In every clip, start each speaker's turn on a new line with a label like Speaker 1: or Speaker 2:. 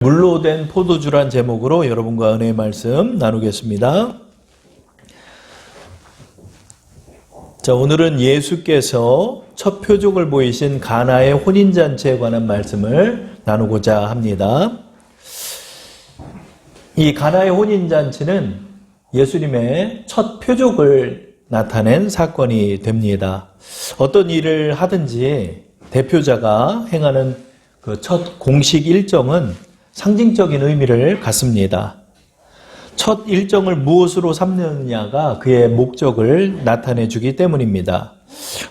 Speaker 1: 물로 된 포도주란 제목으로 여러분과 은혜의 말씀 나누겠습니다. 자, 오늘은 예수께서 첫 표적을 보이신 가나의 혼인잔치에 관한 말씀을 나누고자 합니다. 이 가나의 혼인잔치는 예수님의 첫 표적을 나타낸 사건이 됩니다. 어떤 일을 하든지 대표자가 행하는 그 첫 공식 일정은 상징적인 의미를 갖습니다. 첫 일정을 무엇으로 삼느냐가 그의 목적을 나타내 주기 때문입니다.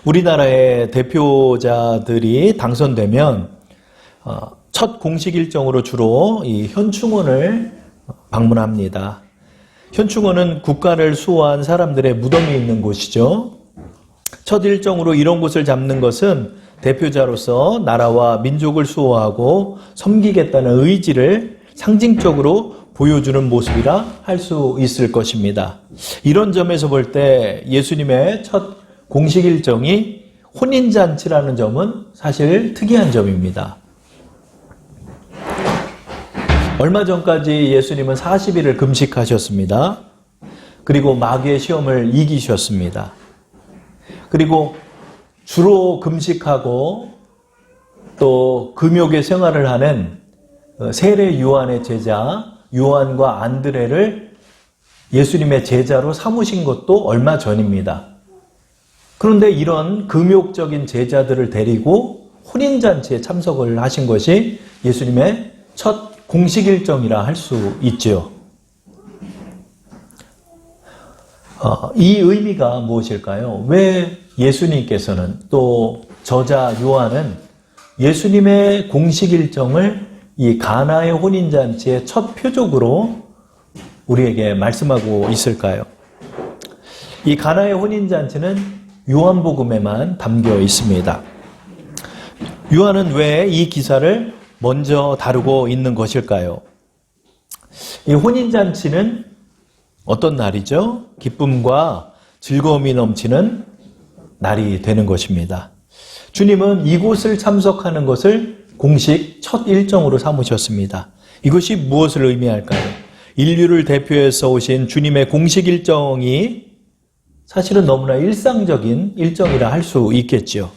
Speaker 1: 우리나라의 대표자들이 당선되면 첫 공식 일정으로 주로 이 현충원을 방문합니다. 현충원은 국가를 수호한 사람들의 무덤이 있는 곳이죠. 첫 일정으로 이런 곳을 잡는 것은 대표자로서 나라와 민족을 수호하고 섬기겠다는 의지를 상징적으로 보여주는 모습이라 할 수 있을 것입니다. 이런 점에서 볼 때 예수님의 첫 공식 일정이 혼인잔치라는 점은 사실 특이한 점입니다. 얼마 전까지 예수님은 40일을 금식하셨습니다. 그리고 마귀의 시험을 이기셨습니다. 그리고 주로 금식하고 또 금욕의 생활을 하는 세례 요한의 제자 요한과 안드레를 예수님의 제자로 삼으신 것도 얼마 전입니다. 그런데 이런 금욕적인 제자들을 데리고 혼인잔치에 참석을 하신 것이 예수님의 첫 공식 일정이라 할 수 있죠. 이 의미가 무엇일까요? 왜 예수님께서는 또 저자 요한은 예수님의 공식 일정을 이 가나의 혼인잔치의 첫 표적으로 우리에게 말씀하고 있을까요? 이 가나의 혼인잔치는 요한복음에만 담겨 있습니다. 요한은 왜 이 기사를 먼저 다루고 있는 것일까요? 이 혼인잔치는 어떤 날이죠? 기쁨과 즐거움이 넘치는 날이 되는 것입니다. 주님은 이곳을 참석하는 것을 공식 첫 일정으로 삼으셨습니다. 이것이 무엇을 의미할까요? 인류를 대표해서 오신 주님의 공식 일정이 사실은 너무나 일상적인 일정이라 할 수 있겠죠.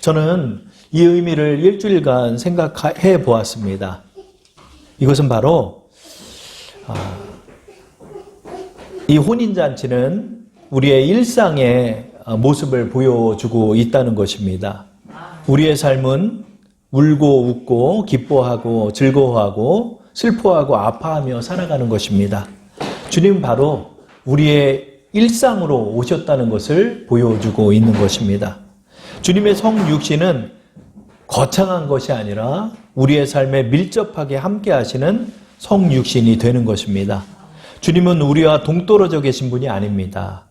Speaker 1: 저는 이 의미를 일주일간 생각해 보았습니다. 이것은 바로 이 혼인잔치는 우리의 일상의 모습을 보여주고 있다는 것입니다. 우리의 삶은 울고 웃고 기뻐하고 즐거워하고 슬퍼하고 아파하며 살아가는 것입니다. 주님은 바로 우리의 일상으로 오셨다는 것을 보여주고 있는 것입니다. 주님의 성육신은 거창한 것이 아니라 우리의 삶에 밀접하게 함께 하시는 성육신이 되는 것입니다. 주님은 우리와 동떨어져 계신 분이 아닙니다.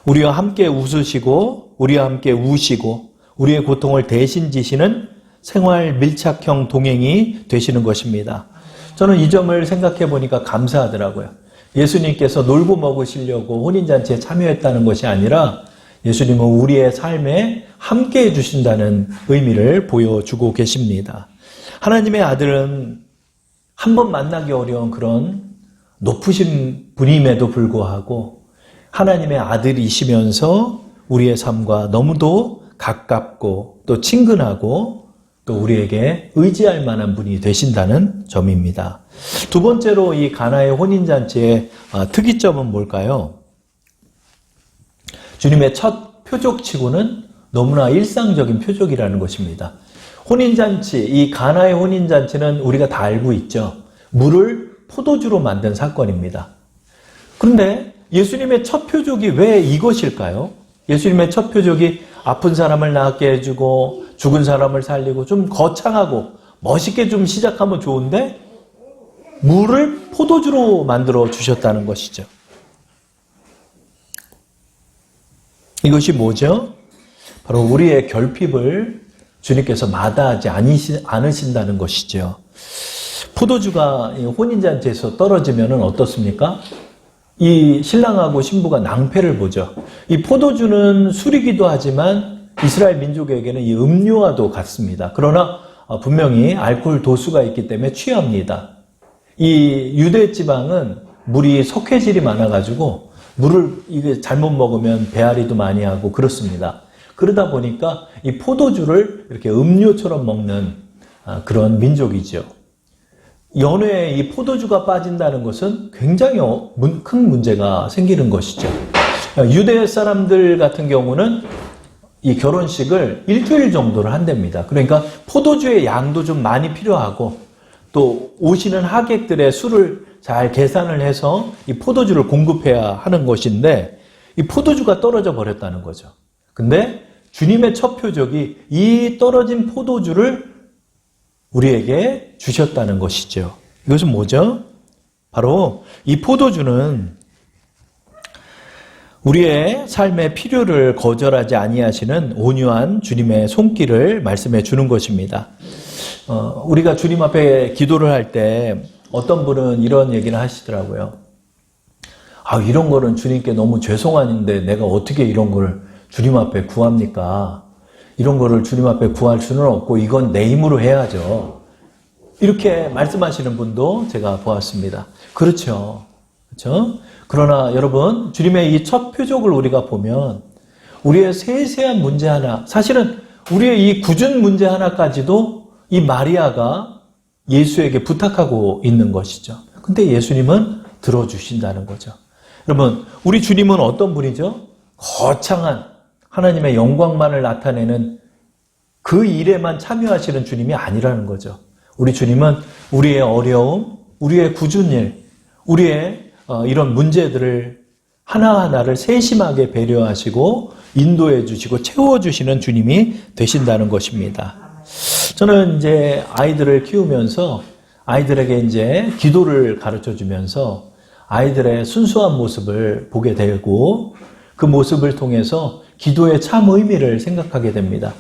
Speaker 1: 우리와 함께 웃으시고 우리와 함께 우시고 우리의 고통을 대신 지시는 생활 밀착형 동행이 되시는 것입니다. 저는 이 점을 생각해 보니까 감사하더라고요. 예수님께서 놀고 먹으시려고 혼인잔치에 참여했다는 것이 아니라 예수님은 우리의 삶에 함께 해주신다는 의미를 보여주고 계십니다. 하나님의 아들은 한 번 만나기 어려운 그런 높으신 분임에도 불구하고 하나님의 아들이시면서 우리의 삶과 너무도 가깝고 또 친근하고 또 우리에게 의지할 만한 분이 되신다는 점입니다. 두 번째로 이 가나의 혼인잔치의 특이점은 뭘까요? 주님의 첫 표적치고는 너무나 일상적인 표적이라는 것입니다. 혼인잔치, 이 가나의 혼인잔치는 우리가 다 알고 있죠. 물을 포도주로 만든 사건입니다. 그런데 예수님의 첫 표적이 왜 이것일까요? 예수님의 첫 표적이 아픈 사람을 낫게 해주고 죽은 사람을 살리고 좀 거창하고 멋있게 좀 시작하면 좋은데 물을 포도주로 만들어 주셨다는 것이죠. 이것이 뭐죠? 바로 우리의 결핍을 주님께서 마다하지 않으신다는 것이죠. 포도주가 혼인잔치에서 떨어지면 어떻습니까? 이 신랑하고 신부가 낭패를 보죠. 이 포도주는 술이기도 하지만 이스라엘 민족에게는 이 음료와도 같습니다. 그러나 분명히 알코올 도수가 있기 때문에 취합니다. 이 유대 지방은 물이 석회질이 많아가지고 물을 이게 잘못 먹으면 배앓이도 많이 하고 그렇습니다. 그러다 보니까 이 포도주를 이렇게 음료처럼 먹는 그런 민족이죠. 연회에 이 포도주가 빠진다는 것은 굉장히 큰 문제가 생기는 것이죠. 유대 사람들 같은 경우는 이 결혼식을 일주일 정도를 한답니다. 그러니까 포도주의 양도 좀 많이 필요하고 또 오시는 하객들의 수를 잘 계산을 해서 이 포도주를 공급해야 하는 것인데 이 포도주가 떨어져 버렸다는 거죠. 근데 주님의 첫 표적이 이 떨어진 포도주를 우리에게 주셨다는 것이죠. 이것은 뭐죠? 바로 이 포도주는 우리의 삶의 필요를 거절하지 아니하시는 온유한 주님의 손길을 말씀해 주는 것입니다. 우리가 주님 앞에 기도를 할 때 어떤 분은 이런 얘기를 하시더라고요. 이런 거는 주님께 너무 죄송한데 내가 어떻게 이런 걸 주님 앞에 구합니까? 이런 거를 주님 앞에 구할 수는 없고 이건 내 힘으로 해야죠. 이렇게 말씀하시는 분도 제가 보았습니다. 그렇죠. 그렇죠? 그러나 여러분, 주님의 이 첫 표적을 우리가 보면 우리의 세세한 문제 하나, 사실은 우리의 이 굳은 문제 하나까지도 이 마리아가 예수에게 부탁하고 있는 것이죠. 근데 예수님은 들어주신다는 거죠. 여러분, 우리 주님은 어떤 분이죠? 거창한 하나님의 영광만을 나타내는 그 일에만 참여하시는 주님이 아니라는 거죠. 우리 주님은 우리의 어려움, 우리의 굳은 일, 우리의 이런 문제들을 하나하나를 세심하게 배려하시고 인도해 주시고 채워주시는 주님이 되신다는 것입니다. 저는 이제 아이들을 키우면서 아이들에게 이제 기도를 가르쳐 주면서 아이들의 순수한 모습을 보게 되고 그 모습을 통해서 기도의 참 의미를 생각하게 됩니다.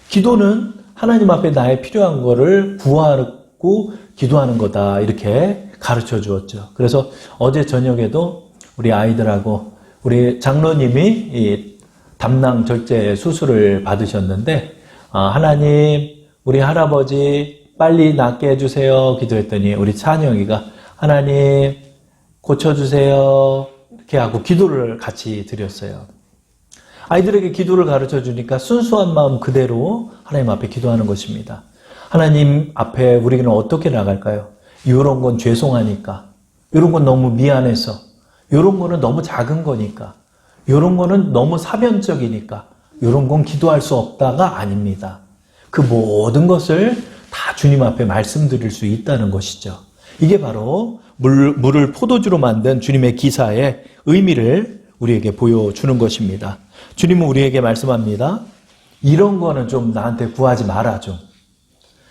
Speaker 1: 기도는 하나님 앞에 나의 필요한 거를 구하고 기도하는 거다 이렇게 가르쳐 주었죠. 그래서 어제 저녁에도 우리 아이들하고 우리 장로님이 이 담낭 절제 수술을 받으셨는데 하나님 우리 할아버지 빨리 낫게 해주세요 기도했더니 우리 찬영이가 하나님 고쳐주세요 이렇게 하고 기도를 같이 드렸어요. 아이들에게 기도를 가르쳐 주니까 순수한 마음 그대로 하나님 앞에 기도하는 것입니다. 하나님 앞에 우리는 어떻게 나갈까요? 이런 건 죄송하니까, 이런 건 너무 미안해서, 이런 거는 너무 작은 거니까, 이런 거는 너무 사변적이니까, 이런 건 기도할 수 없다가 아닙니다. 그 모든 것을 다 주님 앞에 말씀드릴 수 있다는 것이죠. 이게 바로 물을 포도주로 만든 주님의 기사의 의미를 우리에게 보여주는 것입니다. 주님은 우리에게 말씀합니다. 이런 거는 좀 나한테 구하지 마라 좀.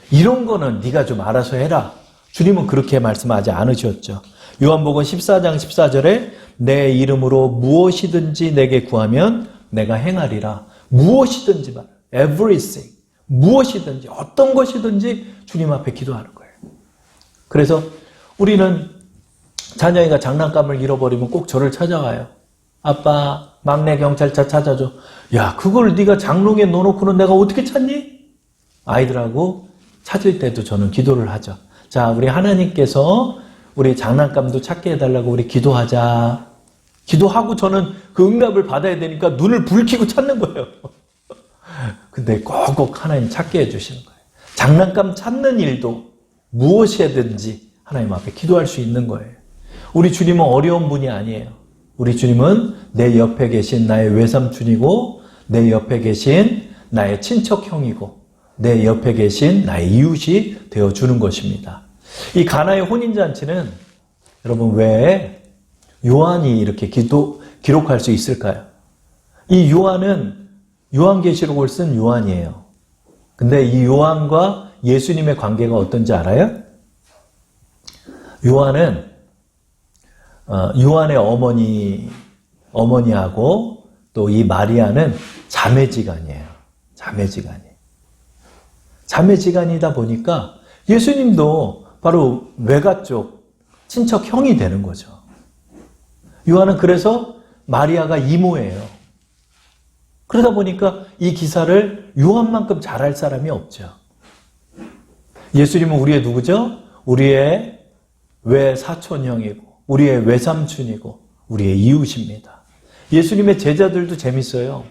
Speaker 1: 이런 거는 네가 좀 알아서 해라. 주님은 그렇게 말씀하지 않으셨죠. 요한복음 14장 14절에 내 이름으로 무엇이든지 내게 구하면 내가 행하리라. 무엇이든지 말, everything. 무엇이든지 어떤 것이든지 주님 앞에 기도하는 거예요. 그래서 우리는 자녀가 장난감을 잃어버리면 꼭 저를 찾아와요. 아빠 막내 경찰차 찾아줘. 야 그걸 네가 장롱에 넣어놓고는 내가 어떻게 찾니? 아이들하고 찾을 때도 저는 기도를 하죠. 자 우리 하나님께서 우리 장난감도 찾게 해달라고 우리 기도하자. 기도하고 저는 그 응답을 받아야 되니까 눈을 붉히고 찾는 거예요. 근데 꼭꼭 하나님 찾게 해주시는 거예요. 장난감 찾는 일도 무엇이든지 하나님 앞에 기도할 수 있는 거예요. 우리 주님은 어려운 분이 아니에요. 우리 주님은 내 옆에 계신 나의 외삼촌이고 내 옆에 계신 나의 친척형이고 내 옆에 계신 나의 이웃이 되어주는 것입니다. 이 가나의 혼인잔치는 여러분 왜 요한이 이렇게 기록할 수 있을까요? 이 요한은 요한계시록을 쓴 요한이에요. 근데 이 요한과 예수님의 관계가 어떤지 알아요? 요한은 요한의 어머니하고 또 이 마리아는 자매지간이에요. 자매지간이다 보니까 예수님도 바로 외가 쪽 친척 형이 되는 거죠. 요한은 그래서 마리아가 이모예요. 그러다 보니까 이 기사를 요한만큼 잘할 사람이 없죠. 예수님은 우리의 누구죠? 우리의 외사촌형이고 우리의 외삼촌이고 우리의 이웃입니다. 예수님의 제자들도 재밌어요.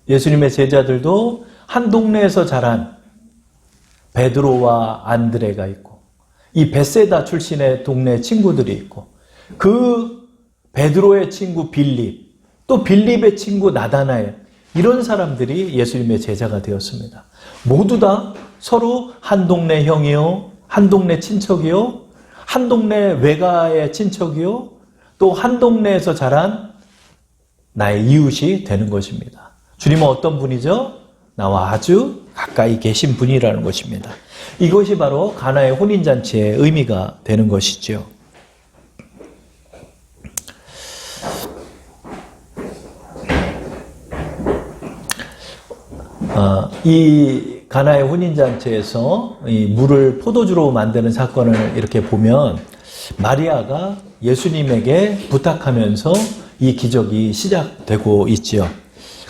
Speaker 1: 예수님의 제자들도 한 동네에서 자란 베드로와 안드레가 있고 이 벳세다 출신의 동네 친구들이 있고 그 베드로의 친구 빌립, 또 빌립의 친구 나다나엘, 이런 사람들이 예수님의 제자가 되었습니다. 모두 다 서로 한 동네 형이요, 한 동네 친척이요, 한 동네 외가의 친척이요, 또 한 동네에서 자란 나의 이웃이 되는 것입니다. 주님은 어떤 분이죠? 나와 아주 가까이 계신 분이라는 것입니다. 이것이 바로 가나의 혼인잔치의 의미가 되는 것이죠. 이 가나의 혼인잔치에서 이 물을 포도주로 만드는 사건을 이렇게 보면 마리아가 예수님에게 부탁하면서 이 기적이 시작되고 있지요.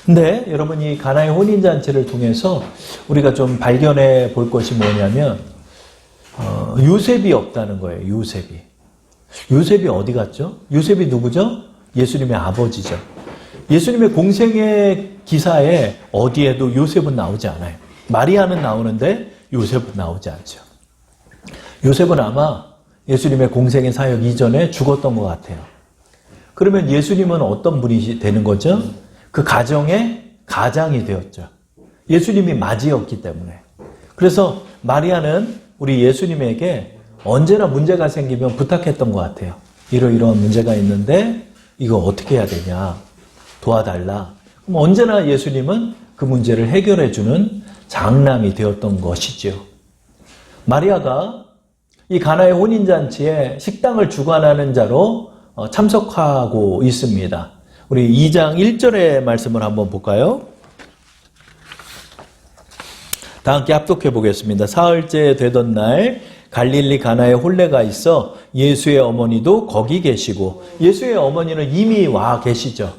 Speaker 1: 근데 여러분, 이 가나의 혼인잔치를 통해서 우리가 좀 발견해 볼 것이 뭐냐면 요셉이 없다는 거예요. 요셉이 어디 갔죠? 요셉이 누구죠? 예수님의 아버지죠. 예수님의 공생의 기사에 어디에도 요셉은 나오지 않아요. 마리아는 나오는데 요셉은 나오지 않죠. 요셉은 아마 예수님의 공생의 사역 이전에 죽었던 것 같아요. 그러면 예수님은 어떤 분이 되는 거죠? 그 가정의 가장이 되었죠. 예수님이 맞이였기 때문에. 그래서 마리아는 우리 예수님에게 언제나 문제가 생기면 부탁했던 것 같아요. 이러이러한 문제가 있는데 이거 어떻게 해야 되냐, 도와달라. 그럼 언제나 예수님은 그 문제를 해결해주는 장남이 되었던 것이죠. 마리아가 이 가나의 혼인잔치에 식당을 주관하는 자로 참석하고 있습니다. 우리 2장 1절의 말씀을 한번 볼까요? 다 함께 합독해 보겠습니다. 사흘째 되던 날 갈릴리 가나에 혼례가 있어 예수의 어머니도 거기 계시고, 예수의 어머니는 이미 와 계시죠.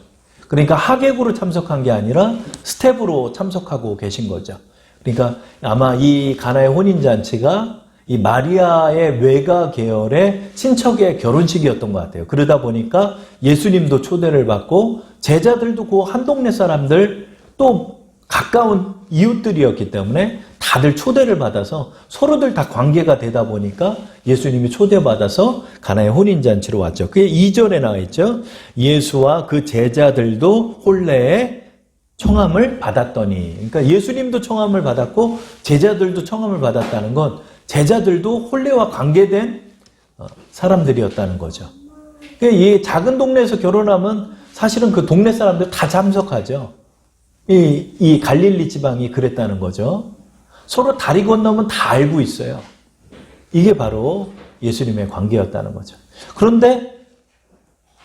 Speaker 1: 그러니까 하객으로 참석한 게 아니라 스텝으로 참석하고 계신 거죠. 그러니까 아마 이 가나의 혼인잔치가 이 마리아의 외가 계열의 친척의 결혼식이었던 것 같아요. 그러다 보니까 예수님도 초대를 받고 제자들도 그 한 동네 사람들, 또 가까운 이웃들이었기 때문에 다들 초대를 받아서 서로들 다 관계가 되다 보니까 예수님이 초대받아서 가나의 혼인잔치로 왔죠. 그게 2절에 나와 있죠. 예수와 그 제자들도 혼례에 청함을 받았더니, 그러니까 예수님도 청함을 받았고 제자들도 청함을 받았다는 건 제자들도 혼례와 관계된 사람들이었다는 거죠. 이 작은 동네에서 결혼하면 사실은 그 동네 사람들 다 참석하죠. 이 갈릴리 지방이 그랬다는 거죠. 서로 다리 건너면 다 알고 있어요. 이게 바로 예수님의 관계였다는 거죠. 그런데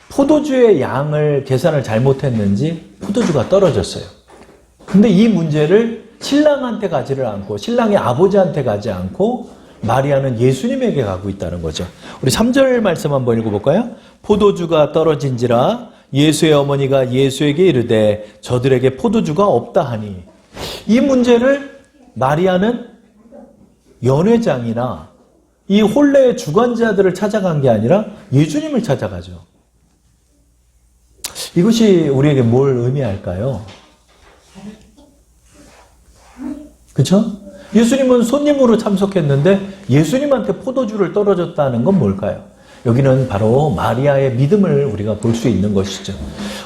Speaker 1: 포도주의 양을 계산을 잘못했는지 포도주가 떨어졌어요. 근데 이 문제를 신랑한테 가지를 않고 신랑의 아버지한테 가지 않고 마리아는 예수님에게 가고 있다는 거죠. 우리 3절 말씀 한번 읽어볼까요? 포도주가 떨어진지라 예수의 어머니가 예수에게 이르되 저들에게 포도주가 없다 하니, 이 문제를 마리아는 연회장이나 이 혼례의 주관자들을 찾아간 게 아니라 예수님을 찾아가죠. 이것이 우리에게 뭘 의미할까요? 그렇죠? 예수님은 손님으로 참석했는데 예수님한테 포도주를 떨어졌다는 건 뭘까요? 여기는 바로 마리아의 믿음을 우리가 볼 수 있는 것이죠.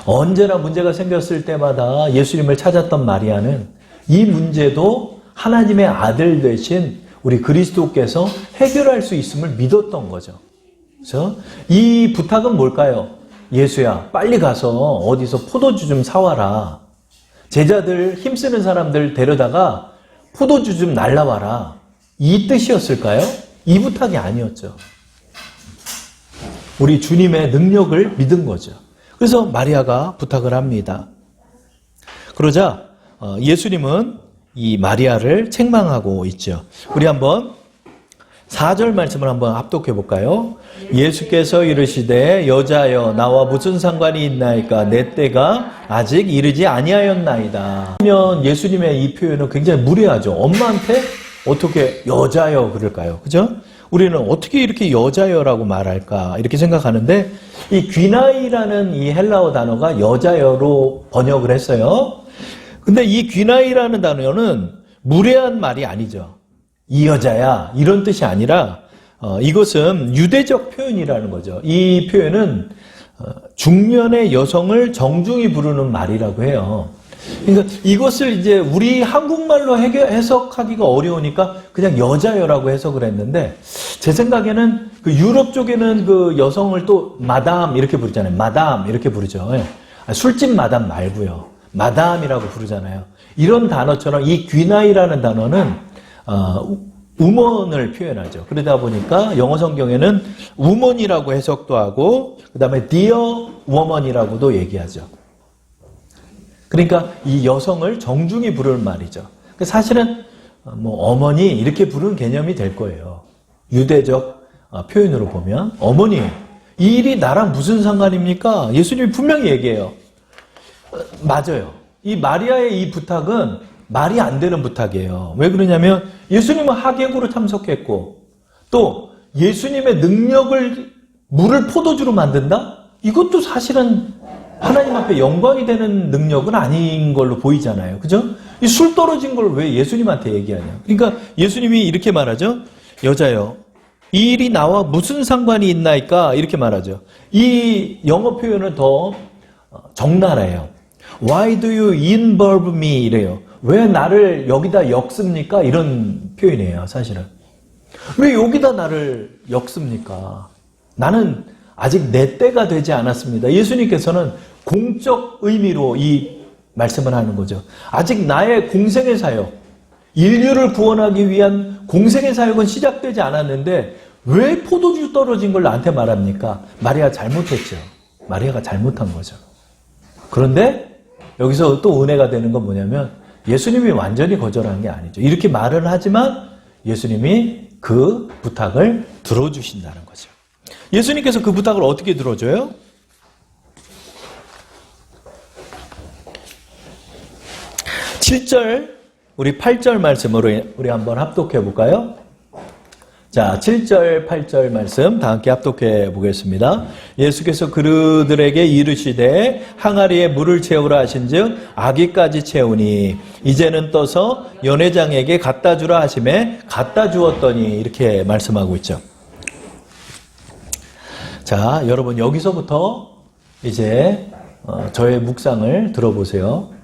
Speaker 1: 언제나 문제가 생겼을 때마다 예수님을 찾았던 마리아는 이 문제도 하나님의 아들 되신 우리 그리스도께서 해결할 수 있음을 믿었던 거죠. 그래서 이 부탁은 뭘까요? 예수야, 빨리 가서 어디서 포도주 좀 사와라. 제자들, 힘쓰는 사람들 데려다가 포도주 좀 날라와라. 이 뜻이었을까요? 이 부탁이 아니었죠. 우리 주님의 능력을 믿은 거죠. 그래서 마리아가 부탁을 합니다. 그러자 예수님은 이 마리아를 책망하고 있죠. 우리 한번 4절 말씀을 한번 합독해 볼까요? 예수께서 이르시되 여자여 나와 무슨 상관이 있나이까 내 때가 아직 이르지 아니하였나이다. 그러면 예수님의 이 표현은 굉장히 무례하죠. 엄마한테 어떻게 여자여 그럴까요? 그죠? 우리는 어떻게 이렇게 여자여라고 말할까 이렇게 생각하는데 이 귀나이라는 이 헬라어 단어가 여자여로 번역을 했어요. 근데 이 귀나이라는 단어는 무례한 말이 아니죠. 이 여자야 이런 뜻이 아니라 이것은 유대적 표현이라는 거죠. 이 표현은 중년의 여성을 정중히 부르는 말이라고 해요. 그러니까 이것을 이제 우리 한국말로 해석하기가 어려우니까 그냥 여자여라고 해석을 했는데 제 생각에는 그 유럽 쪽에는 그 여성을 또 마담 이렇게 부르잖아요. 마담 이렇게 부르죠. 술집 마담 말고요. 마담이라고 부르잖아요. 이런 단어처럼 이 귀나이라는 단어는 우먼을 표현하죠. 그러다 보니까 영어 성경에는 우먼이라고 해석도 하고 그 다음에 dear woman이라고도 얘기하죠. 그러니까 이 여성을 정중히 부르는 말이죠. 사실은 뭐 어머니 이렇게 부르는 개념이 될 거예요. 유대적 표현으로 보면 어머니 이 일이 나랑 무슨 상관입니까? 예수님이 분명히 얘기해요. 맞아요. 이 마리아의 이 부탁은 말이 안 되는 부탁이에요. 왜 그러냐면 예수님은 하객으로 참석했고 또 예수님의 능력을 물을 포도주로 만든다? 이것도 사실은 하나님 앞에 영광이 되는 능력은 아닌 걸로 보이잖아요. 그죠? 이 술 떨어진 걸 왜 예수님한테 얘기하냐. 그러니까 예수님이 이렇게 말하죠. 여자여, 이 일이 나와 무슨 상관이 있나이까? 이렇게 말하죠. 이 영어 표현은 더 적나라해요. Why do you involve me? 이래요. 왜 나를 여기다 엮습니까? 이런 표현이에요, 사실은. 왜 여기다 나를 엮습니까? 나는 아직 내 때가 되지 않았습니다. 예수님께서는 공적 의미로 이 말씀을 하는 거죠. 아직 나의 공생의 사역, 인류를 구원하기 위한 공생의 사역은 시작되지 않았는데 왜 포도주 떨어진 걸 나한테 말합니까? 마리아가 잘못했죠. 마리아가 잘못한 거죠. 그런데 여기서 또 은혜가 되는 건 뭐냐면 예수님이 완전히 거절한 게 아니죠. 이렇게 말을 하지만 예수님이 그 부탁을 들어주신다는 거죠. 예수님께서 그 부탁을 어떻게 들어줘요? 7절, 우리 8절 말씀으로 우리 한번 합독해 볼까요? 자, 7절, 8절 말씀 다 함께 합독해 보겠습니다. 예수께서 그들에게 이르시되 항아리에 물을 채우라 하신즉 아기까지 채우니 이제는 떠서 연회장에게 갖다 주라 하심에 갖다 주었더니 이렇게 말씀하고 있죠. 자, 여러분 여기서부터 이제 저의 묵상을 들어보세요.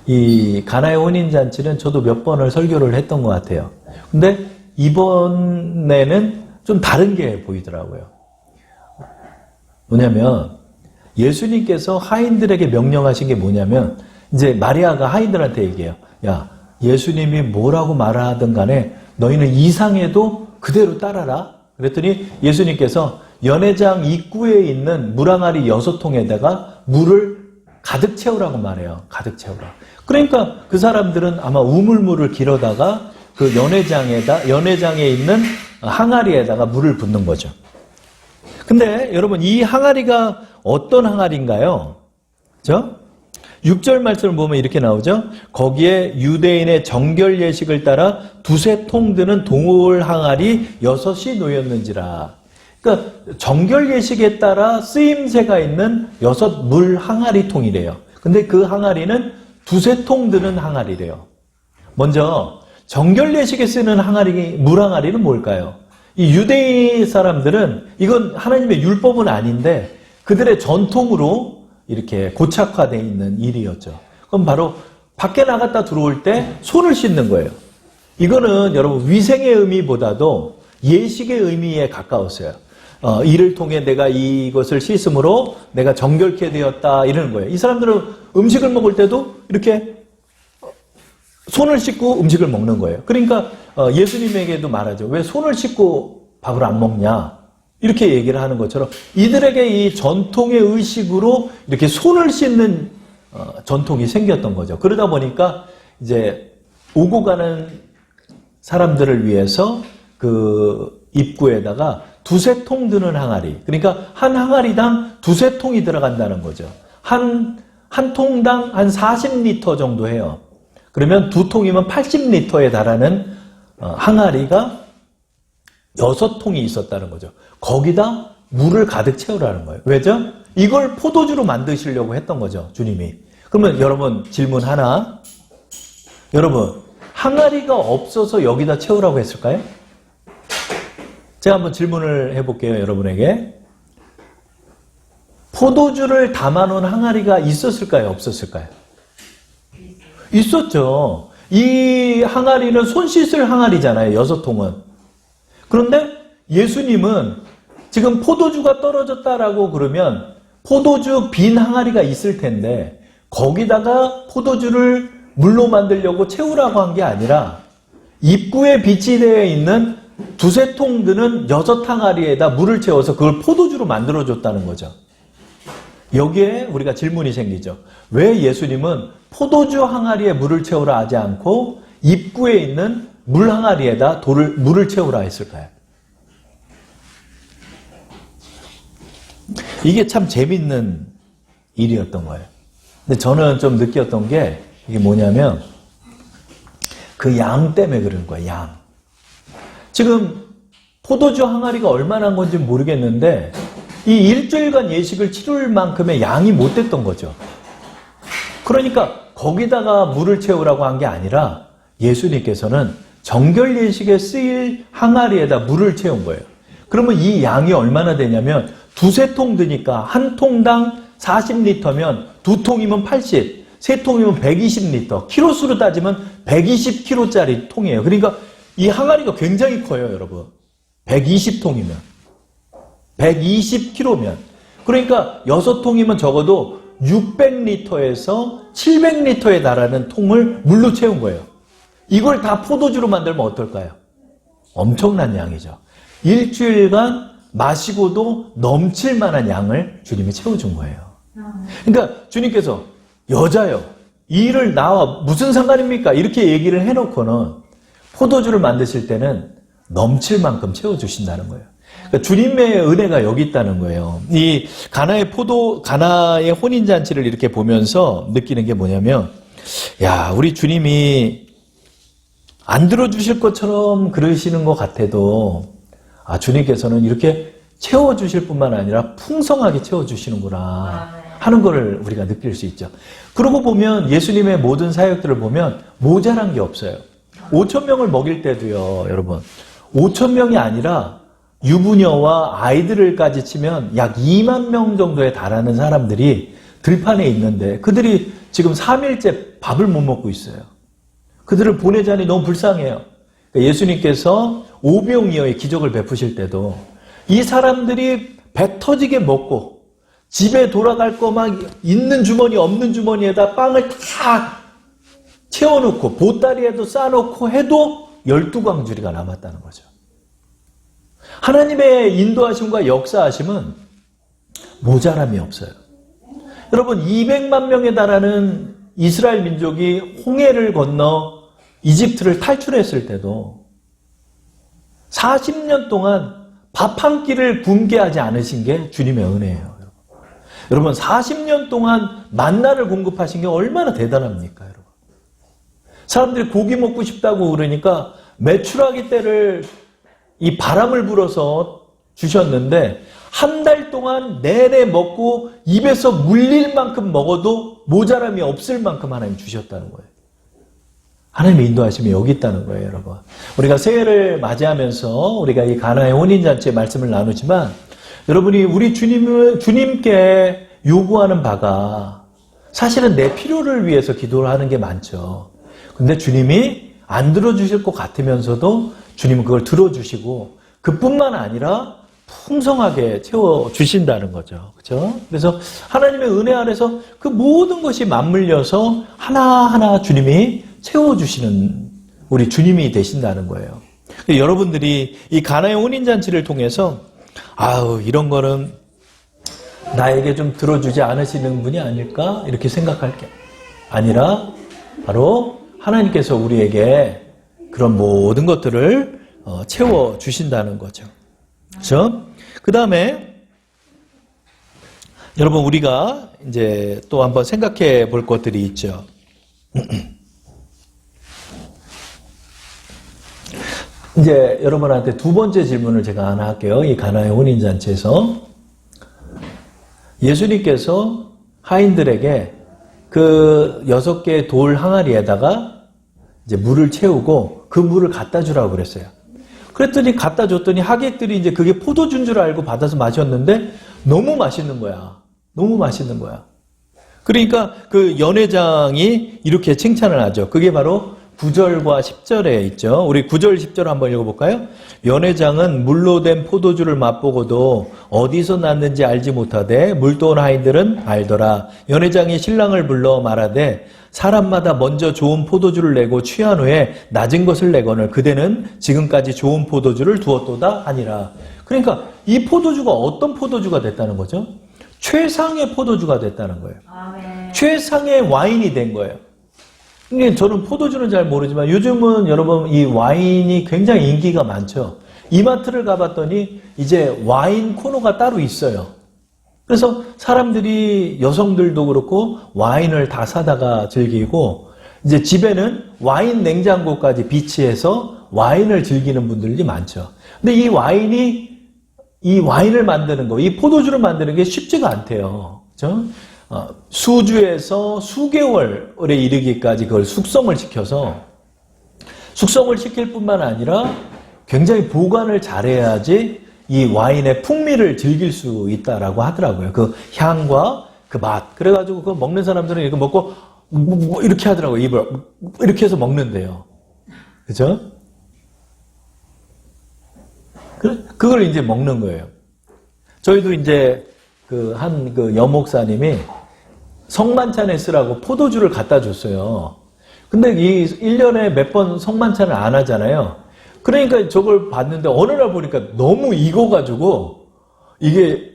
Speaker 1: 이 가나의 혼인잔치는 저도 몇 번을 설교를 했던 것 같아요. 근데 이번에는 좀 다른 게 보이더라고요. 뭐냐면 예수님께서 하인들에게 명령하신 게 뭐냐면 이제 마리아가 하인들한테 얘기해요. 야, 예수님이 뭐라고 말하든 간에 너희는 이상해도 그대로 따라라. 그랬더니 예수님께서 연회장 입구에 있는 물항아리 6통에다가 물을 가득 채우라고 말해요. 가득 채우라. 그러니까 그 사람들은 아마 우물물을 길어다가 그 연회장에 있는 항아리에다가 물을 붓는 거죠. 근데 여러분 이 항아리가 어떤 항아리인가요? 그죠? 6절 말씀을 보면 이렇게 나오죠. 거기에 유대인의 정결 예식을 따라 두세 통 드는 동울 항아리 6이 놓였는지라. 그러니까 정결 예식에 따라 쓰임새가 있는 6 물 항아리 통이래요. 근데 그 항아리는 두세 통 드는 항아리래요. 먼저 정결 예식에 쓰는 항아리, 물 항아리는 뭘까요? 이 유대인 사람들은 이건 하나님의 율법은 아닌데 그들의 전통으로 이렇게 고착화되어 있는 일이었죠. 그럼 바로 밖에 나갔다 들어올 때 손을 씻는 거예요. 이거는 여러분 위생의 의미보다도 예식의 의미에 가까웠어요. 이를 통해 내가 이것을 씻음으로 내가 정결케 되었다 이러는 거예요. 이 사람들은 음식을 먹을 때도 이렇게 손을 씻고 음식을 먹는 거예요. 그러니까 예수님에게도 말하죠. 왜 손을 씻고 밥을 안 먹냐? 이렇게 얘기를 하는 것처럼 이들에게 이 전통의 의식으로 이렇게 손을 씻는 전통이 생겼던 거죠. 그러다 보니까 이제 오고 가는 사람들을 위해서 그 입구에다가 두세 통 드는 항아리. 그러니까 한 항아리당 두세 통이 들어간다는 거죠. 한 통당 한 40리터 정도 해요. 그러면 두 통이면 80리터에 달하는 항아리가 6통이 있었다는 거죠. 거기다 물을 가득 채우라는 거예요. 왜죠? 이걸 포도주로 만드시려고 했던 거죠, 주님이. 그러면 여러분 질문 하나. 여러분, 항아리가 없어서 여기다 채우라고 했을까요? 제가 한번 질문을 해볼게요, 여러분에게. 포도주를 담아놓은 항아리가 있었을까요? 없었을까요? 있었죠. 이 항아리는 손 씻을 항아리잖아요, 6통은. 그런데 예수님은 지금 포도주가 떨어졌다라고 그러면 포도주 빈 항아리가 있을 텐데 거기다가 포도주를 물로 만들려고 채우라고 한 게 아니라 입구에 비치되어 있는 2-3통 드는 6항아리에다 물을 채워서 그걸 포도주로 만들어줬다는 거죠. 여기에 우리가 질문이 생기죠. 왜 예수님은 포도주 항아리에 물을 채우라 하지 않고 입구에 있는 물 항아리에다 물을 채우라 했을까요? 이게 참 재밌는 일이었던 거예요. 근데 저는 좀 느꼈던 게 이게 뭐냐면 그 양 때문에 그런 거예요. 양. 지금 포도주 항아리가 얼마나 한 건지 모르겠는데 이 일주일간 예식을 치룰 만큼의 양이 못 됐던 거죠. 그러니까 거기다가 물을 채우라고 한 게 아니라 예수님께서는 정결 예식에 쓰일 항아리에다 물을 채운 거예요. 그러면 이 양이 얼마나 되냐면 2-3통 드니까 한 통당 40리터면 2통이면 80, 3통이면 120리터. 키로수로 따지면 120kg짜리 통이에요. 그러니까 이 항아리가 굉장히 커요, 여러분. 120통이면. 120kg면. 그러니까 6통이면 적어도 600리터에서 700리터에 달하는 통을 물로 채운 거예요. 이걸 다 포도주로 만들면 어떨까요? 엄청난 양이죠. 일주일간 마시고도 넘칠 만한 양을 주님이 채워준 거예요. 그러니까 주님께서 여자요, 이 일을 나와 무슨 상관입니까? 이렇게 얘기를 해놓고는 포도주를 만드실 때는 넘칠 만큼 채워주신다는 거예요. 그러니까 주님의 은혜가 여기 있다는 거예요. 이 가나의 혼인잔치를 이렇게 보면서 느끼는 게 뭐냐면, 야, 우리 주님이 안 들어주실 것처럼 그러시는 것 같아도, 주님께서는 이렇게 채워주실 뿐만 아니라 풍성하게 채워주시는구나 하는 걸 우리가 느낄 수 있죠. 그러고 보면 예수님의 모든 사역들을 보면 모자란 게 없어요. 5,000명을 먹일 때도요, 여러분. 5,000명이 아니라 유부녀와 아이들을까지 치면 약 2만 명 정도에 달하는 사람들이 들판에 있는데 그들이 지금 3일째 밥을 못 먹고 있어요. 그들을 보내자니 너무 불쌍해요. 예수님께서 오병이어의 기적을 베푸실 때도 이 사람들이 배 터지게 먹고 집에 돌아갈 거 막 있는 주머니 없는 주머니에다 빵을 다 채워놓고 보따리에도 싸놓고 해도 12광주리가 남았다는 거죠. 하나님의 인도하심과 역사하심은 모자람이 없어요. 여러분, 200만 명에 달하는 이스라엘 민족이 홍해를 건너 이집트를 탈출했을 때도 40년 동안 밥 한 끼를 굶게 하지 않으신 게 주님의 은혜예요. 여러분, 40년 동안 만나를 공급하신 게 얼마나 대단합니까, 여러분? 사람들이 고기 먹고 싶다고 그러니까 메추라기 떼를 이 바람을 불어서 주셨는데 한 달 동안 내내 먹고 입에서 물릴 만큼 먹어도 모자람이 없을 만큼 하나님 주셨다는 거예요. 하나님의 인도하심이 여기 있다는 거예요, 여러분. 우리가 새해를 맞이하면서 우리가 이 가나의 혼인잔치의 말씀을 나누지만 여러분이 우리 주님께 요구하는 바가 사실은 내 필요를 위해서 기도를 하는 게 많죠. 근데 주님이 안 들어주실 것 같으면서도 주님은 그걸 들어주시고 그뿐만 아니라 풍성하게 채워주신다는 거죠. 그렇죠? 그래서 하나님의 은혜 안에서 그 모든 것이 맞물려서 하나하나 주님이 채워주시는 우리 주님이 되신다는 거예요. 여러분들이 이 가나의 혼인잔치를 통해서 이런 거는 나에게 좀 들어주지 않으시는 분이 아닐까? 이렇게 생각할 게 아니라 바로 하나님께서 우리에게 그런 모든 것들을 채워주신다는 거죠. 그렇죠? 그 다음에 여러분 우리가 이제 또 한번 생각해 볼 것들이 있죠. 이제 여러분한테 두 번째 질문을 제가 하나 할게요. 이 가나의 혼인잔치에서 예수님께서 하인들에게 그 6개의 돌 항아리에다가 이제 물을 채우고 그 물을 갖다 주라고 그랬어요. 그랬더니 갖다 줬더니 하객들이 이제 그게 포도주인 줄 알고 받아서 마셨는데 너무 맛있는 거야. 너무 맛있는 거야. 그러니까 그 연회장이 이렇게 칭찬을 하죠. 그게 바로 9절과 10절에 있죠. 우리 9절, 10절 한번 읽어볼까요? 연회장은 물로 된 포도주를 맛보고도 어디서 났는지 알지 못하되 물도온 하인들은 알더라. 연회장이 신랑을 불러 말하되 사람마다 먼저 좋은 포도주를 내고 취한 후에 낮은 것을 내거늘 그대는 지금까지 좋은 포도주를 두었도다 하니라. 그러니까 이 포도주가 어떤 포도주가 됐다는 거죠? 최상의 포도주가 됐다는 거예요. 아멘. 최상의 와인이 된 거예요. 근데 저는 포도주는 잘 모르지만 요즘은 여러분 이 와인이 굉장히 인기가 많죠. 이마트를 가봤더니 이제 와인 코너가 따로 있어요. 그래서 사람들이 여성들도 그렇고 와인을 다 사다가 즐기고 이제 집에는 와인 냉장고까지 비치해서 와인을 즐기는 분들이 많죠. 근데 이 와인을 만드는 거, 이 포도주를 만드는 게 쉽지가 않대요. 그죠? 수주에서 수개월에 이르기까지 그걸 숙성을 시켜서 숙성을 시킬 뿐만 아니라 굉장히 보관을 잘해야지 이 와인의 풍미를 즐길 수 있다라고 하더라고요. 그 향과 그 맛. 그래가지고 그거 먹는 사람들은 이거 먹고 이렇게 하더라고요. 입을 이렇게 해서 먹는데요. 그죠? 그걸 이제 먹는 거예요. 저희도 이제 그 여목사님이 성만찬에 쓰라고 포도주를 갖다 줬어요. 근데 이 1년에 몇 번 성만찬을 안 하잖아요. 그러니까 저걸 봤는데 어느 날 보니까 너무 익어가지고 이게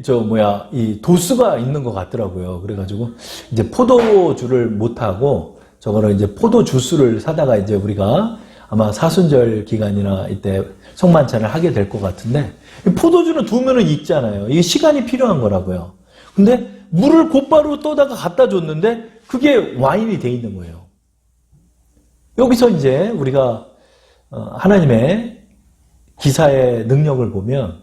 Speaker 1: 이 도수가 있는 것 같더라고요. 그래가지고 이제 포도주를 못하고 저거를 이제 포도 주스를 사다가 이제 우리가 아마 사순절 기간이나 이때 성만찬을 하게 될 것 같은데 포도주는 두면은 익잖아요. 이게 시간이 필요한 거라고요. 근데 물을 곧바로 떠다가 갖다 줬는데 그게 와인이 돼 있는 거예요. 여기서 이제 우리가 하나님의 기사의 능력을 보면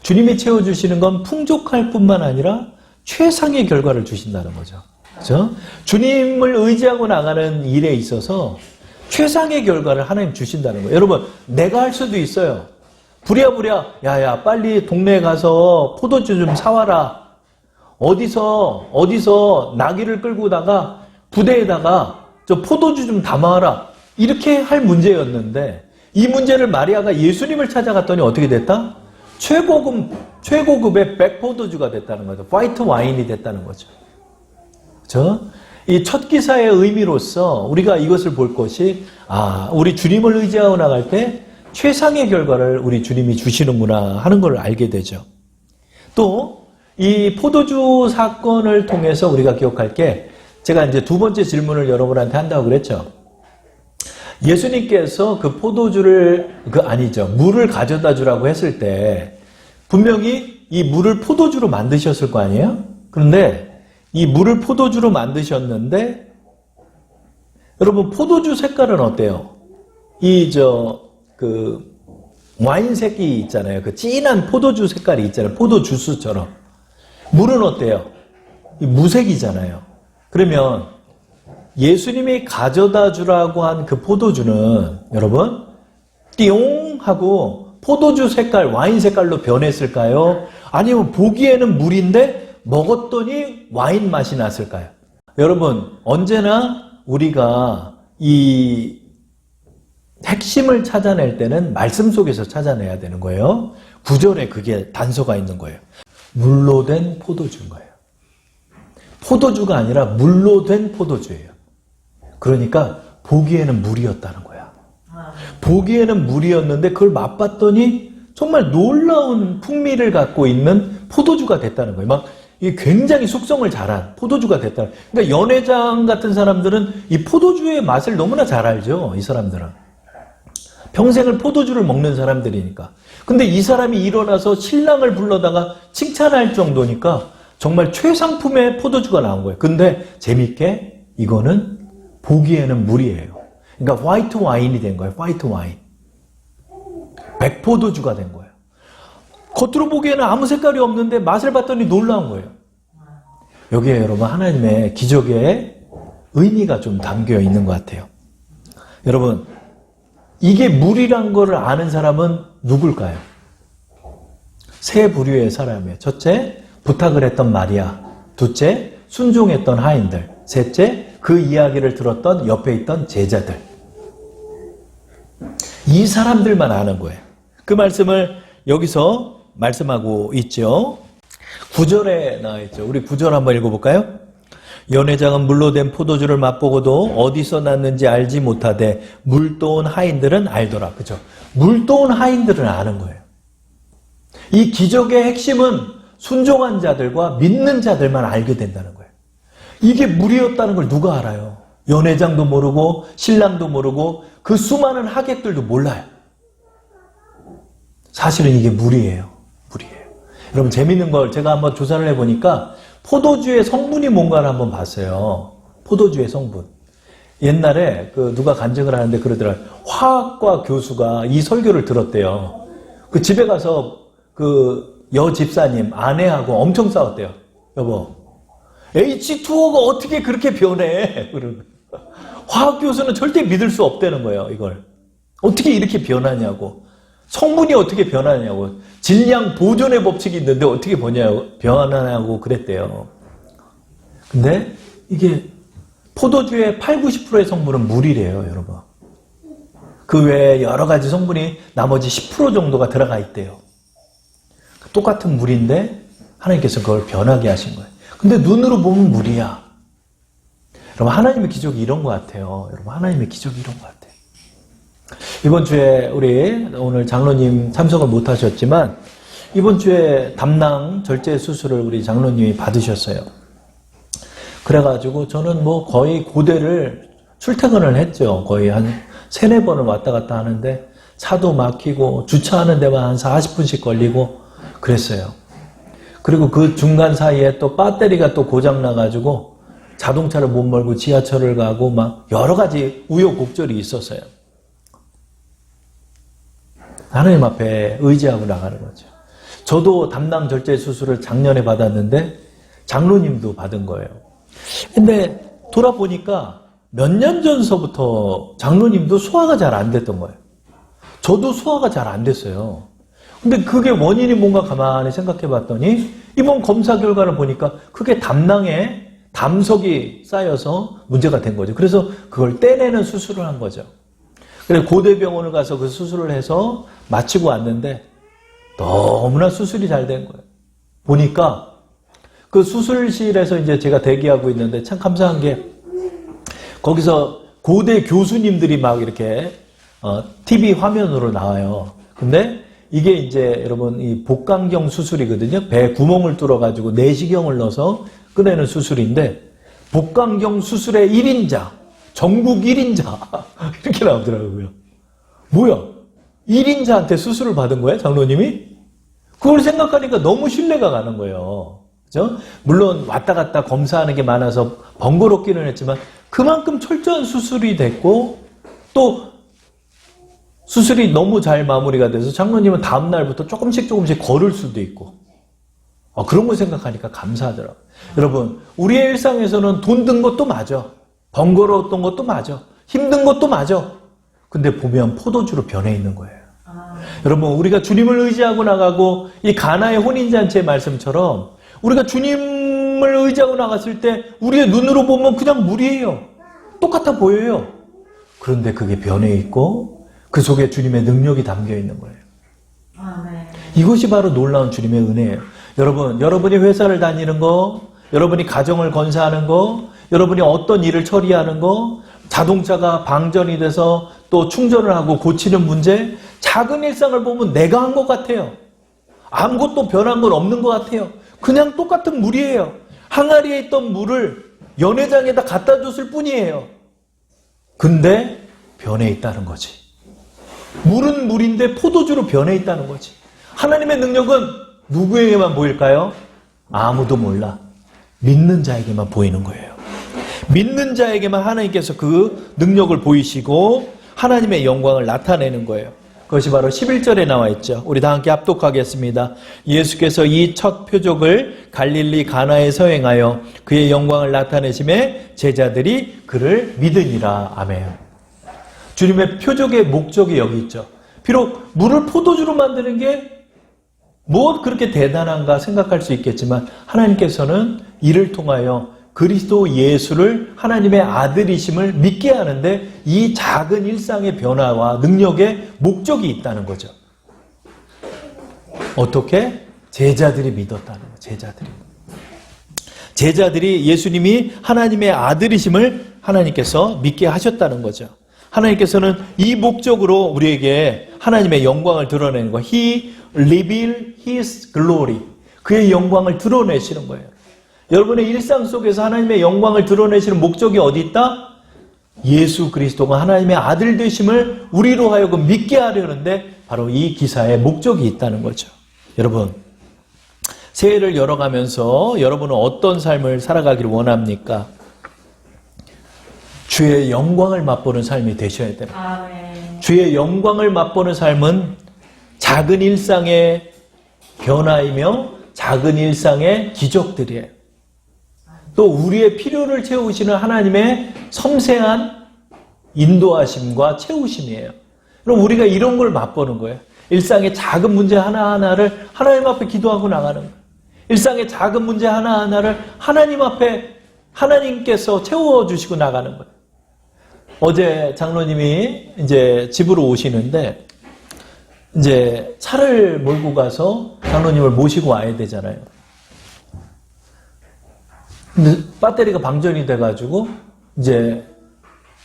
Speaker 1: 주님이 채워주시는 건 풍족할 뿐만 아니라 최상의 결과를 주신다는 거죠. 그렇죠? 주님을 의지하고 나가는 일에 있어서 최상의 결과를 하나님 주신다는 거예요. 여러분, 내가 할 수도 있어요. 부랴부랴 야야 빨리 동네에 가서 포도주 좀 사와라. 어디서 나귀를 끌고다가 부대에다가 저 포도주 좀 담아와라. 이렇게 할 문제였는데 이 문제를 마리아가 예수님을 찾아갔더니 어떻게 됐다? 최고급의 백포도주가 됐다는 거죠. 화이트 와인이 됐다는 거죠. 그렇죠? 이 첫 기사의 의미로서 우리가 이것을 볼 것이 우리 주님을 의지하고 나갈 때 최상의 결과를 우리 주님이 주시는구나 하는 걸 알게 되죠. 또 이 포도주 사건을 통해서 우리가 기억할 게 제가 이제 두 번째 질문을 여러분한테 한다고 그랬죠. 예수님께서 그 포도주를 물을 가져다 주라고 했을 때 분명히 이 물을 포도주로 만드셨을 거 아니에요? 그런데 이 물을 포도주로 만드셨는데 여러분 포도주 색깔은 어때요? 와인색이 있잖아요. 그 진한 포도주 색깔이 있잖아요. 포도주스처럼. 물은 어때요? 무색이잖아요. 그러면 예수님이 가져다 주라고 한 그 포도주는 여러분 띠용 하고 포도주 색깔, 와인 색깔로 변했을까요? 아니면 보기에는 물인데 먹었더니 와인 맛이 났을까요? 여러분 언제나 우리가 이 핵심을 찾아낼 때는 말씀 속에서 찾아내야 되는 거예요. 구절에 그게 단서가 있는 거예요. 물로 된 포도주인 거예요. 포도주가 아니라 물로 된 포도주예요. 그러니까 보기에는 물이었다는 거야. 보기에는 물이었는데 그걸 맛봤더니 정말 놀라운 풍미를 갖고 있는 포도주가 됐다는 거예요. 막 이게 굉장히 숙성을 잘한 포도주가 됐다는 거예요. 그러니까 연회장 같은 사람들은 이 포도주의 맛을 너무나 잘 알죠. 이 사람들은. 평생을 포도주를 먹는 사람들이니까. 근데 이 사람이 일어나서 신랑을 불러다가 칭찬할 정도니까 정말 최상품의 포도주가 나온 거예요. 근데 재밌게 이거는 보기에는 물이에요. 그러니까 화이트 와인이 된 거예요. 화이트 와인. 백포도주가 된 거예요. 겉으로 보기에는 아무 색깔이 없는데 맛을 봤더니 놀라운 거예요. 여기에 여러분 하나님의 기적의 의미가 좀 담겨 있는 것 같아요. 여러분, 이게 물이란 거를 아는 사람은 누굴까요? 세 부류의 사람이에요. 첫째, 부탁을 했던 마리아. 둘째, 순종했던 하인들. 셋째, 그 이야기를 들었던 옆에 있던 제자들. 이 사람들만 아는 거예요. 그 말씀을 여기서 말씀하고 있죠. 9절에 나와 있죠. 우리 9절 한번 읽어볼까요? 연회장은 물로 된 포도주를 맛보고도 어디서 났는지 알지 못하되 물도온 하인들은 알더라. 그죠? 물도온 하인들은 아는 거예요. 이 기적의 핵심은 순종한 자들과 믿는 자들만 알게 된다는 거예요. 이게 물이었다는 걸 누가 알아요? 연회장도 모르고 신랑도 모르고 그 수많은 하객들도 몰라요. 사실은 이게 물이에요. 물이에요. 여러분 재밌는 걸 제가 한번 조사를 해보니까 포도주의 성분이 뭔가를 한번 봤어요. 포도주의 성분. 옛날에 누가 간증을 하는데 그러더라고요. 화학과 교수가 이 설교를 들었대요. 그 집에 가서 여 집사님 아내하고 엄청 싸웠대요. 여보, H2O가 어떻게 그렇게 변해? 화학 교수는 절대 믿을 수 없다는 거예요. 이걸 어떻게 이렇게 변하냐고. 성분이 어떻게 변하냐고. 질량 보존의 법칙이 있는데 어떻게 변하냐고 그랬대요. 근데 이게 포도주의 80~90%의 성분은 물이래요, 여러분. 그 외에 여러 가지 성분이 나머지 10% 정도가 들어가 있대요. 똑같은 물인데 하나님께서 그걸 변하게 하신 거예요. 근데 눈으로 보면 물이야. 여러분 하나님의 기적이 이런 것 같아요. 여러분 하나님의 기적이 이런 것 같아요. 이번 주에 우리 오늘 장로님 참석을 못 하셨지만 이번 주에 담낭 절제 수술을 우리 장로님이 받으셨어요. 그래가지고 저는 거의 고대를 출퇴근을 했죠. 거의 한 3~4번을 왔다 갔다 하는데 차도 막히고 주차하는 데만 한 40분씩 걸리고 그랬어요. 그리고 그 중간 사이에 또 배터리가 또 고장나가지고 자동차를 못 몰고 지하철을 가고 막 여러 가지 우여곡절이 있었어요. 하나님 앞에 의지하고 나가는 거죠. 저도 담낭 절제 수술을 작년에 받았는데 장로님도 받은 거예요. 근데 돌아보니까 몇 년 전서부터 장로님도 소화가 잘 안 됐던 거예요. 저도 소화가 잘 안 됐어요. 근데 그게 원인이 뭔가 가만히 생각해 봤더니 이번 검사 결과를 보니까 그게 담낭에 담석이 쌓여서 문제가 된 거죠. 그래서 그걸 떼내는 수술을 한 거죠. 그래서 고대병원을 가서 그 수술을 해서 마치고 왔는데 너무나 수술이 잘 된 거예요. 보니까 그 수술실에서 이제 제가 대기하고 있는데 참 감사한 게 거기서 고대 교수님들이 막 이렇게 TV 화면으로 나와요. 근데 이게 이제 여러분 이 복강경 수술이거든요. 배 구멍을 뚫어가지고 내시경을 넣어서 꺼내는 수술인데 복강경 수술의 1인자, 전국 1인자 이렇게 나오더라고요. 뭐야? 1인자한테 수술을 받은 거예요? 장로님이? 그걸 생각하니까 너무 신뢰가 가는 거예요. 그죠? 물론 왔다 갔다 검사하는 게 많아서 번거롭기는 했지만 그만큼 철저한 수술이 됐고 또 수술이 너무 잘 마무리가 돼서 장로님은 다음 날부터 조금씩 걸을 수도 있고 그런 걸 생각하니까 감사하더라고요. 여러분 우리의 일상에서는 돈 든 것도 맞아. 번거로웠던 것도 맞아. 힘든 것도 맞아. 근데 보면 포도주로 변해 있는 거예요. 여러분 우리가 주님을 의지하고 나가고 이 가나의 혼인잔치의 말씀처럼 우리가 주님을 의지하고 나갔을 때 우리의 눈으로 보면 그냥 물이에요. 똑같아 보여요. 그런데 그게 변해 있고 그 속에 주님의 능력이 담겨 있는 거예요. 이것이 바로 놀라운 주님의 은혜예요. 여러분, 여러분이 회사를 다니는 거, 여러분이 가정을 건사하는 거, 여러분이 어떤 일을 처리하는 거, 자동차가 방전이 돼서 또 충전을 하고 고치는 문제, 작은 일상을 보면 내가 한 것 같아요. 아무것도 변한 건 없는 것 같아요. 그냥 똑같은 물이에요. 항아리에 있던 물을 연회장에다 갖다 줬을 뿐이에요. 근데 변해 있다는 거지. 물은 물인데 포도주로 변해 있다는 거지. 하나님의 능력은 누구에게만 보일까요? 아무도 몰라. 믿는 자에게만 보이는 거예요. 믿는 자에게만 하나님께서 그 능력을 보이시고 하나님의 영광을 나타내는 거예요. 그것이 바로 11절에 나와 있죠. 우리 다 함께 합독하겠습니다. 예수께서 이 첫 표적을 갈릴리 가나에서 행하여 그의 영광을 나타내심에 제자들이 그를 믿으니라. 아멘. 주님의 표적의 목적이 여기 있죠. 비록 물을 포도주로 만드는 게 뭐 그렇게 대단한가 생각할 수 있겠지만 하나님께서는 이를 통하여 그리스도 예수를 하나님의 아들이심을 믿게 하는데 이 작은 일상의 변화와 능력의 목적이 있다는 거죠. 어떻게? 제자들이 믿었다는 거예요. 제자들이 예수님이 하나님의 아들이심을 하나님께서 믿게 하셨다는 거죠. 하나님께서는 이 목적으로 우리에게 하나님의 영광을 드러내는 거. He revealed His glory. 그의 영광을 드러내시는 거예요. 여러분의 일상 속에서 하나님의 영광을 드러내시는 목적이 어디 있다? 예수 그리스도가 하나님의 아들 되심을 우리로 하여금 믿게 하려는데 바로 이 기사에 목적이 있다는 거죠. 여러분, 새해를 열어가면서 여러분은 어떤 삶을 살아가기를 원합니까? 주의 영광을 맛보는 삶이 되셔야 됩니다. 아멘. 주의 영광을 맛보는 삶은 작은 일상의 변화이며 작은 일상의 기적들이에요. 또 우리의 필요를 채우시는 하나님의 섬세한 인도하심과 채우심이에요. 그럼 우리가 이런 걸 맛보는 거예요. 일상의 작은 문제 하나하나를 하나님 앞에 기도하고 나가는 거예요. 일상의 작은 문제 하나하나를 하나님 앞에 하나님께서 채워주시고 나가는 거예요. 어제 장로님이 이제 집으로 오시는데 이제 차를 몰고 가서 장로님을 모시고 와야 되잖아요. 근데 배터리가 방전이 돼가지고 이제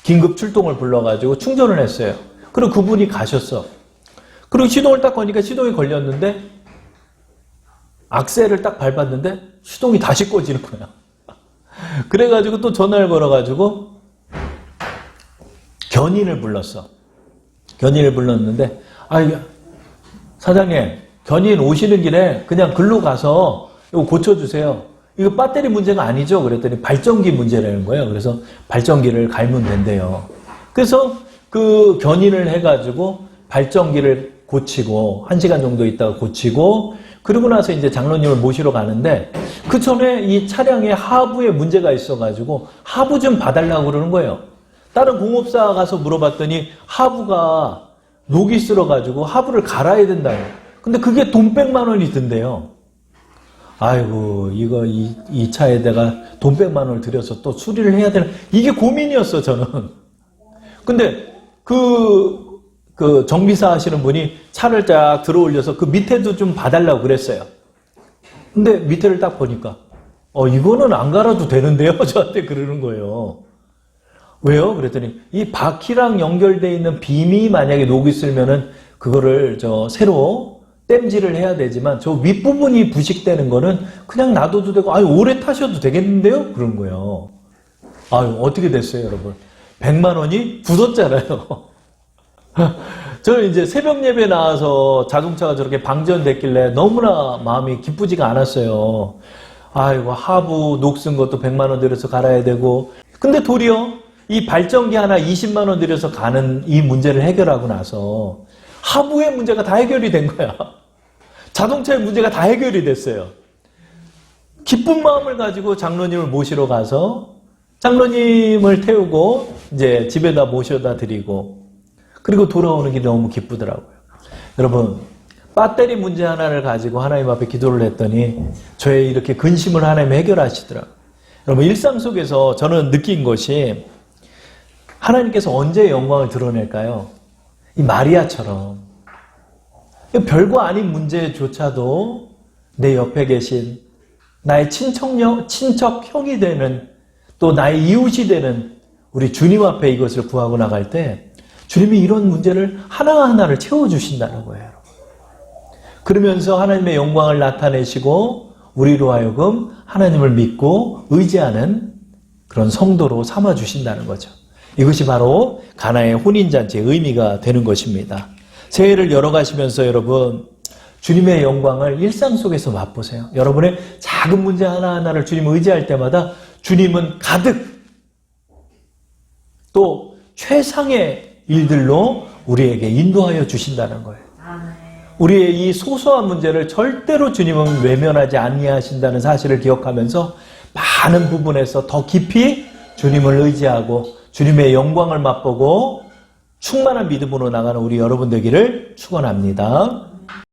Speaker 1: 긴급 출동을 불러가지고 충전을 했어요. 그리고 그분이 가셨어. 그리고 시동을 딱 거니까 시동이 걸렸는데 악셀을 딱 밟았는데 시동이 다시 꺼지는 거야. 그래가지고 또 전화를 걸어가지고 견인을 불렀어. 견인을 불렀는데 사장님 견인 오시는 길에 그냥 글로 가서 이거 고쳐주세요. 이거 배터리 문제가 아니죠? 그랬더니 발전기 문제라는 거예요. 그래서 발전기를 갈면 된대요. 그래서 그 견인을 해가지고 발전기를 고치고 1시간 정도 있다가 고치고 그러고 나서 이제 장로님을 모시러 가는데 그 전에 이 차량에 하부에 문제가 있어가지고 하부 좀 봐달라고 그러는 거예요. 다른 공업사 가서 물어봤더니 하부가 녹이 쓸어가지고 하부를 갈아야 된다고. 근데 그게 돈 100만 원이 든대요. 아이고 이거 이 차에 내가 돈 100만 원을 들여서 또 수리를 해야 되나 이게 고민이었어 저는. 근데 그 정비사 하시는 분이 차를 쫙 들어 올려서 그 밑에도 좀 봐달라고 그랬어요. 근데 밑에를 딱 보니까 이거는 안 갈아도 되는데요? 저한테 그러는 거예요. 왜요? 그랬더니 이 바퀴랑 연결되어 있는 빔이 만약에 녹이 있으면은 그거를 새로 땜질을 해야 되지만 저 윗부분이 부식되는 거는 그냥 놔둬도 되고 오래 타셔도 되겠는데요? 그런 거예요. 어떻게 됐어요, 여러분? 100만 원이 굳었잖아요. 저는 이제 새벽 예배 나와서 자동차가 저렇게 방전됐길래 너무나 마음이 기쁘지가 않았어요. 아이고, 하부 녹 쓴 것도 100만 원 들여서 갈아야 되고. 근데 도리어 이 발전기 하나 20만 원 들여서 가는 이 문제를 해결하고 나서 하부의 문제가 다 해결이 된 거야. 자동차의 문제가 다 해결이 됐어요. 기쁜 마음을 가지고 장로님을 모시러 가서 장로님을 태우고 이제 집에다 모셔다 드리고 그리고 돌아오는 게 너무 기쁘더라고요. 여러분, 배터리 문제 하나를 가지고 하나님 앞에 기도를 했더니 저의 이렇게 근심을 하나님이 해결하시더라고요. 여러분, 일상 속에서 저는 느낀 것이 하나님께서 언제 영광을 드러낼까요? 이 마리아처럼 별거 아닌 문제조차도 내 옆에 계신 나의 친척 형이 되는 또 나의 이웃이 되는 우리 주님 앞에 이것을 구하고 나갈 때 주님이 이런 문제를 하나하나를 채워주신다는 거예요. 그러면서 하나님의 영광을 나타내시고 우리로 하여금 하나님을 믿고 의지하는 그런 성도로 삼아주신다는 거죠. 이것이 바로 가나의 혼인잔치의 의미가 되는 것입니다. 새해를 열어가시면서 여러분 주님의 영광을 일상 속에서 맛보세요. 여러분의 작은 문제 하나하나를 주님 의지할 때마다 주님은 가득 또 최상의 일들로 우리에게 인도하여 주신다는 거예요. 우리의 이 소소한 문제를 절대로 주님은 외면하지 아니하신다는 사실을 기억하면서 많은 부분에서 더 깊이 주님을 의지하고 주님의 영광을 맛보고 충만한 믿음으로 나가는 우리 여러분 되기를 축원합니다.